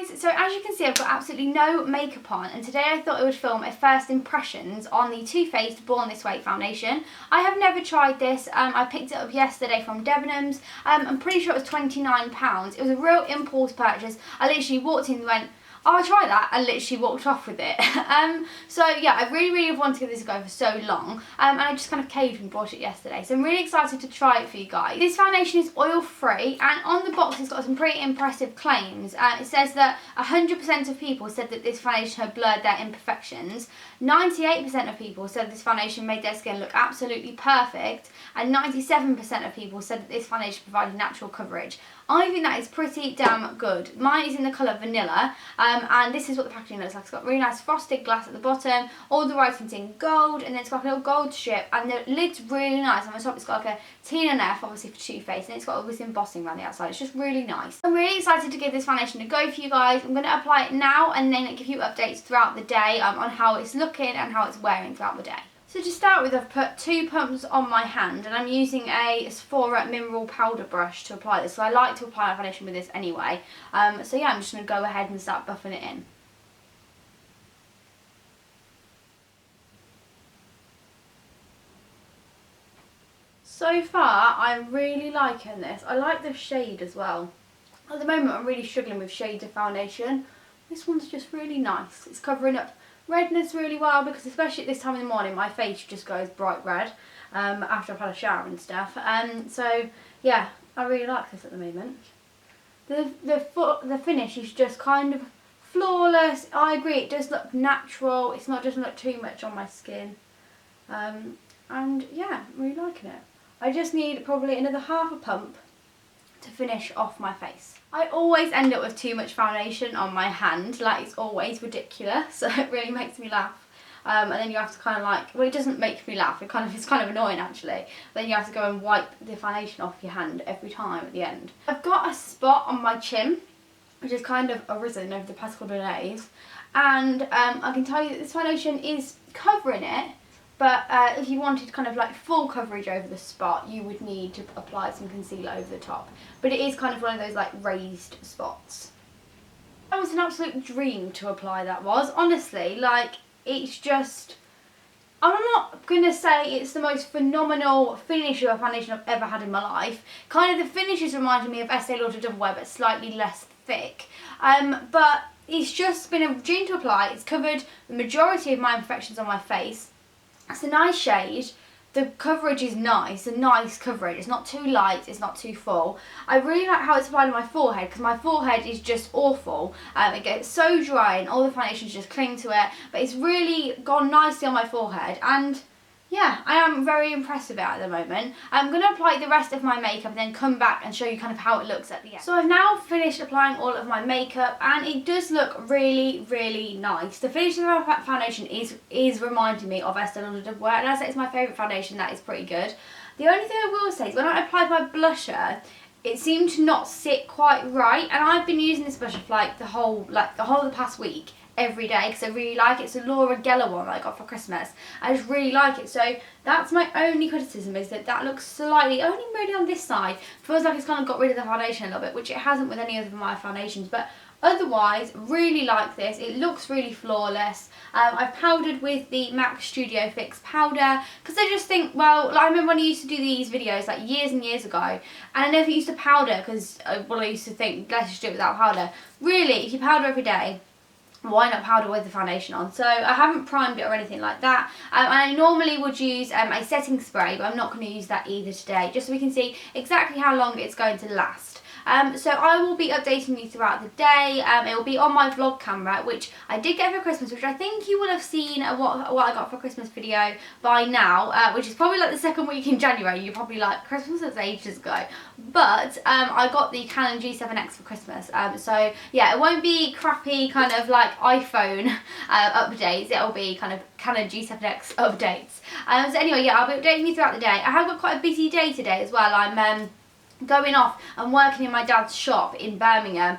So as you can see, I've got absolutely no makeup on, and today I thought I would film a first impressions on the Too Faced Born This Way foundation. I have never tried this. I picked it up yesterday from Debenhams. I'm pretty sure it was £29. It was a real impulse purchase. I literally walked in and went, oh, I'll try that, and literally walked off with it. So yeah, I really wanted to give this a go for so long, and I just kind of caved and bought it yesterday. So I'm really excited to try it for you guys. This foundation is oil free, and on the box it's got some pretty impressive claims. It says that 100% of people said that this foundation had blurred their imperfections, 98% of people said this foundation made their skin look absolutely perfect, and 97% of people said that this foundation provided natural coverage. I think that is pretty damn good. Mine is in the colour vanilla, and this is what the packaging looks like. It's got really nice frosted glass at the bottom, all the writing's in gold, and then it's got a little gold strip, and the lid's really nice. On the top it's got like a T and an F, obviously for Too Faced, and it's got all this embossing around the outside. It's just really nice. I'm really excited to give this foundation a go for you guys. I'm going to apply it now and then give you updates throughout the day on how it's looking and how it's wearing throughout the day. So to start with, I've put 2 pumps on my hand, and I'm using a Sephora mineral powder brush to apply this. So I like to apply my foundation with this anyway. So yeah, I'm just going to go ahead and start buffing it in. So far, I'm really liking this. I like the shade as well. At the moment, I'm really struggling with shades of foundation. This one's just really nice. It's covering up redness really well, because especially at this time in the morning my face just goes bright red after I've had a shower and stuff. So yeah, I really like this at the moment. The finish is just kind of flawless. I agree, it does look natural. It's not doesn't look too much on my skin, and yeah, I'm really liking it. I just need probably another half a pump to finish off my face. I always end up with too much foundation on my hand, like it's always ridiculous, so it really makes me laugh. And then you have to kind of like, well, it doesn't make me laugh, it's kind of annoying actually. Then you have to go and wipe the foundation off your hand every time at the end. I've got a spot on my chin, which has kind of arisen over the past couple of days, and I can tell you that this foundation is covering it. But if you wanted kind of like full coverage over the spot, you would need to apply some concealer over the top. But it is kind of one of those like raised spots. That was an absolute dream to apply, that was. Honestly, like, it's just... I'm not going to say it's the most phenomenal finish of a foundation I've ever had in my life. Kind of the finish is reminding me of Estee Lauder Double Wear, but slightly less thick. But it's just been a dream to apply. It's covered the majority of my imperfections on my face. It's a nice shade, the coverage is nice, a nice coverage, it's not too light, it's not too full. I really like how it's applied on my forehead, because my forehead is just awful. It gets so dry and all the foundations just cling to it, but it's really gone nicely on my forehead, and yeah, I am very impressed with it at the moment. I'm going to apply the rest of my makeup and then come back and show you kind of how it looks at the end. So I've now finished applying all of my makeup, and it does look really nice. The finish of my foundation is reminding me of Estee Lauder Double Wear, and as I say, it's my favourite foundation. That is pretty good. The only thing I will say is when I applied my blusher, it seemed to not sit quite right, and I've been using this blusher for like the whole of the past week, every day, because I really like it. It's a Laura Geller one that I got for Christmas. I just really like it. So that's my only criticism, is that looks slightly, only really on this side, feels like it's kind of got rid of the foundation a little bit, which it hasn't with any of my foundations. But otherwise, really like this. It looks really flawless. I've powdered with the MAC Studio Fix powder, because I just think, well, like, I remember when I used to do these videos like years and years ago, and I never used to powder because, well, I used to think, let's just do it without powder. Really, if you powder every day, why not powder with the foundation on? So I haven't primed it or anything like that. And I normally would use a setting spray, but I'm not going to use that either today, just so we can see exactly how long it's going to last. So I will be updating you throughout the day. It will be on my vlog camera, which I did get for Christmas, which I think you will have seen what I got for Christmas video by now, which is probably like the second week in January. You're probably like, Christmas was ages ago. But I got the Canon G7X for Christmas. So yeah, it won't be crappy kind of like iPhone updates. It'll be kind of Canon G7X updates. So anyway, yeah, I'll be updating you throughout the day. I have got quite a busy day today as well. I'm going off and working in my dad's shop in Birmingham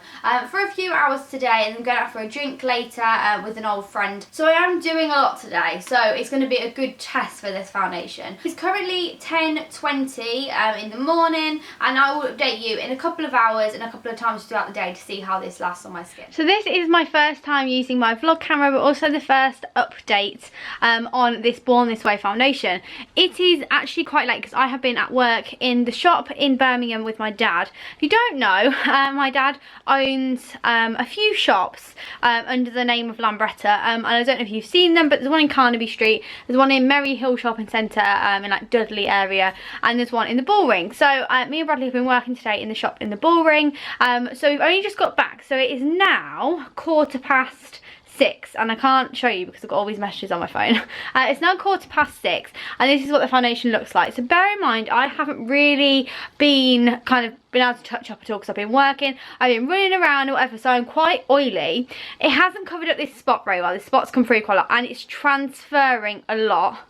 for a few hours today, and then going out for a drink later with an old friend. So I am doing a lot today, so it's going to be a good test for this foundation. It's currently 10:20 in the morning, and I will update you in a couple of hours and a couple of times throughout the day to see how this lasts on my skin. So this is my first time using my vlog camera, but also the first update on this Born This Way foundation. It is actually quite late because I have been at work in the shop in Birmingham with my dad. If you don't know, my dad owns a few shops under the name of Lambretta, and I don't know if you've seen them, but there's one in Carnaby Street, there's one in Merry Hill Shopping Centre in like Dudley area, and there's one in the Bullring. So me and Bradley have been working today in the shop in the Bullring, so we've only just got back, so it is now 6:15, and I can't show you because I've got all these messages on my phone. It's now 6:15, and this is what the foundation looks like. So bear in mind, I haven't really been able to touch up at all because I've been working, I've been running around or whatever, so I'm quite oily. It hasn't covered up this spot very well. This spot's come through quite a lot, and it's transferring a lot.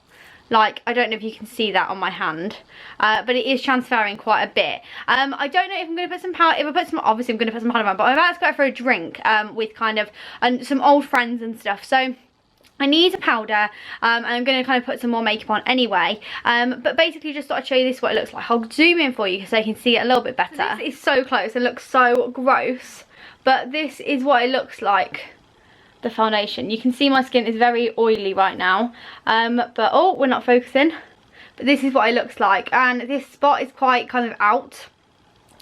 Like, I don't know if you can see that on my hand, but it is transferring quite a bit. I don't know if I'm going to put some powder. If I put some, obviously I'm going to put some powder on, but I'm about to go out for a drink with some old friends and stuff. So I need a powder, and I'm going to put some more makeup on anyway. But basically just thought I'd show you this what it looks like. I'll zoom in for you so you can see it a little bit better. This is so close, it looks so gross, but this is what it looks like. The foundation, you can see my skin is very oily right now, but oh, we're not focusing, but this is what it looks like, and this spot is quite out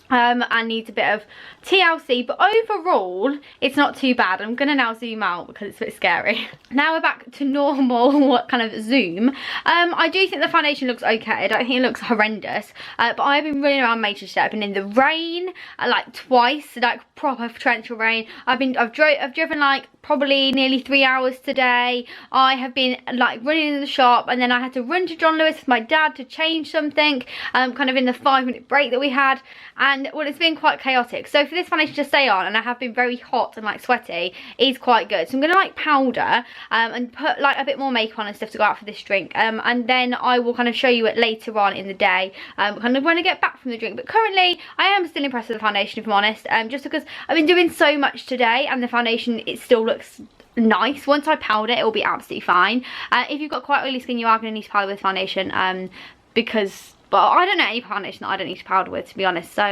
and needs a bit of TLC, but overall it's not too bad. I'm gonna now zoom out because it's a bit scary. Now we're back to normal zoom. I do think the foundation looks okay. I don't think it looks horrendous, but I've been running around major today. I've been in the rain like twice, like proper torrential rain. I've driven like probably nearly 3 hours today. I have been like running in the shop, and then I had to run to John Lewis with my dad to change something in the 5-minute break that we had, and well, it's been quite chaotic. So for this foundation to stay on, and I have been very hot and like sweaty, is quite good. So I'm gonna powder and put like a bit more makeup on and stuff to go out for this drink, and then I will show you it later on in the day, when I get back from the drink. But currently I am still impressed with the foundation, if I'm honest, just because I've been doing so much today, and the foundation, it still looks nice. Once I powder it will be absolutely fine. If you've got quite oily skin, you are going to need to powder with foundation, because, but I don't know any foundation that I don't need to powder with, to be honest. So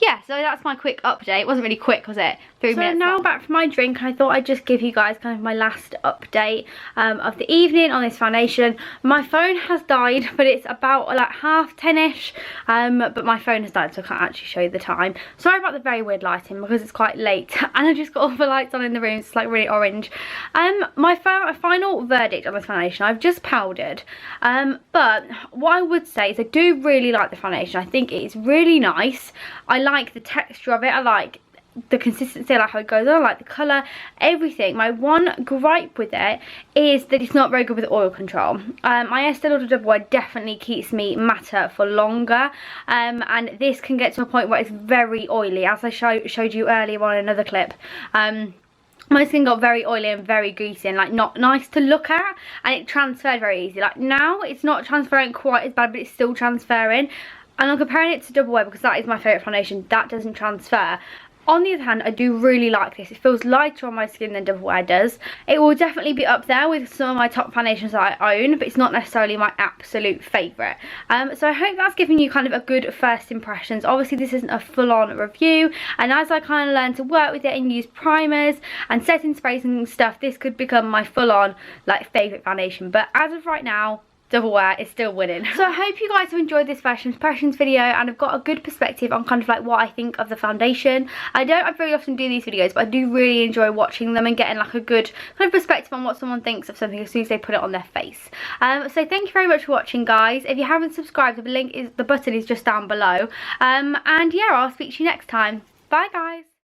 yeah, so that's my quick update. It wasn't really quick, was it? 3 minutes. So now back from my drink, I thought I'd just give you guys my last update of the evening on this foundation. My phone has died, but it's about like 10:30ish, but my phone has died, so I can't actually show you the time. Sorry about the very weird lighting because it's quite late and I've just got all the lights on in the room. It's like really orange. My final verdict on this foundation, I've just powdered, but what I would say is I do really like the foundation. I think it is really nice. I like the texture of it. I like the consistency, I like how it goes on, I like the colour, everything. My one gripe with it is that it's not very good with oil control. My Estee Lauder Double Wear definitely keeps me matter for longer, and this can get to a point where it's very oily, as I showed you earlier on in another clip. My skin got very oily and very greasy and like not nice to look at, and it transferred very easy. Like now it's not transferring quite as bad, but it's still transferring. And I'm comparing it to Double Wear because that is my favourite foundation. That doesn't transfer. On the other hand, I do really like this. It feels lighter on my skin than Double Wear does. It will definitely be up there with some of my top foundations that I own, but it's not necessarily my absolute favourite. So I hope that's given you a good first impressions. Obviously, this isn't a full-on review, and as I learn to work with it and use primers and setting sprays and stuff, this could become my full-on favourite foundation. But as of right now, Double Wear is still winning. So I hope you guys have enjoyed this first impressions video and have got a good perspective on what I think of the foundation. I very often do these videos, but I do really enjoy watching them and getting a good perspective on what someone thinks of something as soon as they put it on their face. So thank you very much for watching, guys. If you haven't subscribed, the button is just down below. And yeah, I'll speak to you next time. Bye, guys.